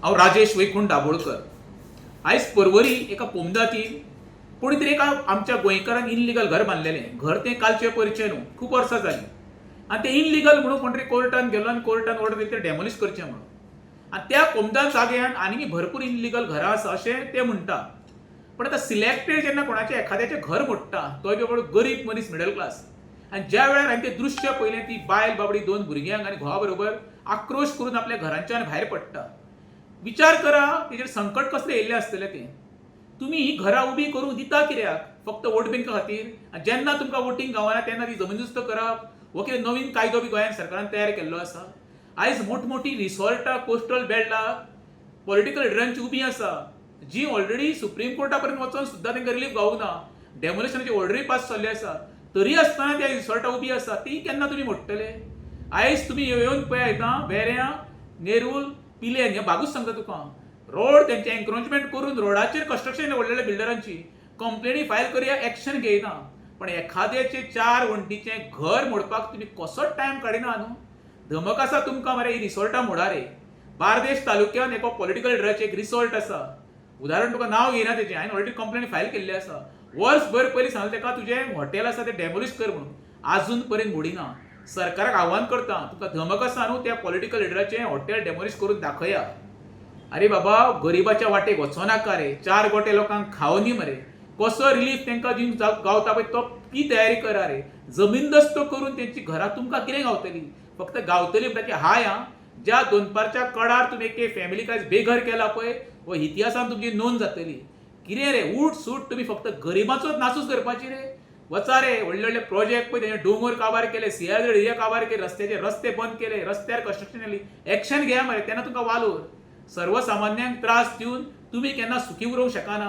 हांव राजेश वैकुंठ दाबोळकर. आयज परवरी एका पोमदातीन कोणी तरी एका आमच्या गोंयकारान इनलिगल घर बांदलेलें. घर तें कालचे परिचय न्हू, खूब वर्सां जालीं. आनी तें इनलिगल म्हणून कोण तरी कोर्टान गेलो आनी कोर्टान ऑर्डर दिली तें डेमोलिश करचें म्हणून. आनी त्या पोमदान जाग्यान आनी भरपूर इनलिगल घरां आसा अशें ते म्हणटा. पण आतां सिलेक्टेड जेन्ना कोणाचें एखाद्याचें घर मोडटा तो बरो गरीब मनीस मिडल क्लास, आनी ज्या वेळार हांवें तें दृश्य पळयलें, ती बायल बाबडी 2 भुरग्यांक आनी घोवा बरोबर आक्रोश करून आपल्या घरांच्यान भायर पडटा. विचार करा तेजेर संकट कसलें येयल्लें आसतलें तें. तुमी ही घरां उबी करूंक दिता कित्याक? फक्त वोट बँका खातीर? आनी जेन्ना तुमकां वोटींग गावना तेन्ना ती जमीनदुस्त करप हो कितें नवीन कायदो बी गोंयांत सरकारान तयार केल्लो आसा? आयज मोठमोठी रिसॉर्टां कोस्टल बेल्टाक पॉलिटिकल लिडरांची उबी आसा, जी ऑलरेडी सुप्रीम कोर्टा पर्यंत वचून सुद्दां तांकां रिलीफ गावना. डेमोलिशनाची ऑर्डरी पास जाल्ली आसा, तरी आसतना त्या रिसॉर्टां उबी आसा. ती केन्ना तुमी मोडटले? आयज तुमी येवन पळयता वेऱ्यां, नेरूल, पिलेन हे भागूच सांगता तुका. रोड तेंचे एन्क्रोचमेंट करून रोडाचेर कन्स्ट्रक्शन व्हडलेल्या बिल्डरांची कंप्लेनी फायल करया, एक्शन घेयना. पण एखाद्याचें 4 वण्टीचें घर मोडपाक तुमी कसोच टायम काडिना न्हू. धमक आसा तुमकां मरे, ही रिसॉर्टां मोडा रे. बार्देश तालुक्यान एका पॉलिटिकल लिडराचें एक रिसॉर्ट आसा. उदाहरण तुका नांव घेयना तेजें, हांवें ऑलरेडी कंप्लेन फायल केल्ली आसा. वर्सभर पयलीं सांगलें तेका तुजें हॉटेल आसा तें डेमोलिश कर म्हणून. आजून पर्यंत मोडिना. सरकाराक आव्हान करता, तुका धमक आसा न्हू, त्या पॉलिटिकल लिडराचें हॉटेल डेमोलिश करून दाखया. अरे बाबा, गरिबाच्या वाटेक वचो नाका रे. 4 गोटे लोकांक खावनी मरे. कसो रिलीफ तांकां दिवन गावता पळय तो ती तयारी करा रे. जमीनदस्त करून तेंची घरां तुमकां कितें गावतली? फक्त गावतली म्हणटा हाय आं. ज्या 2 कडार तुमी एक फॅमिली कायज बेघर केला पळय, हो इतिहासान तुमची नोंद जातली. कितें रे उठ सूट तुमी फक्त गरिबाचोच नासूच करपाची रे. वचा रे, व्हडले व्हडले प्रोजेक्ट पळय तेणे डोंगर काबार केले, सिंहगड एरिया काबार केले, रस्त्याचे रस्ते बंद केले, रस्त्यार कन्स्ट्रक्शन केली. एक्शन घेया मरे, तेन्ना तुमकां वालोर. सर्वसामान्यांक त्रास दिवन तुमी केन्ना सुखी उरूंक शकना.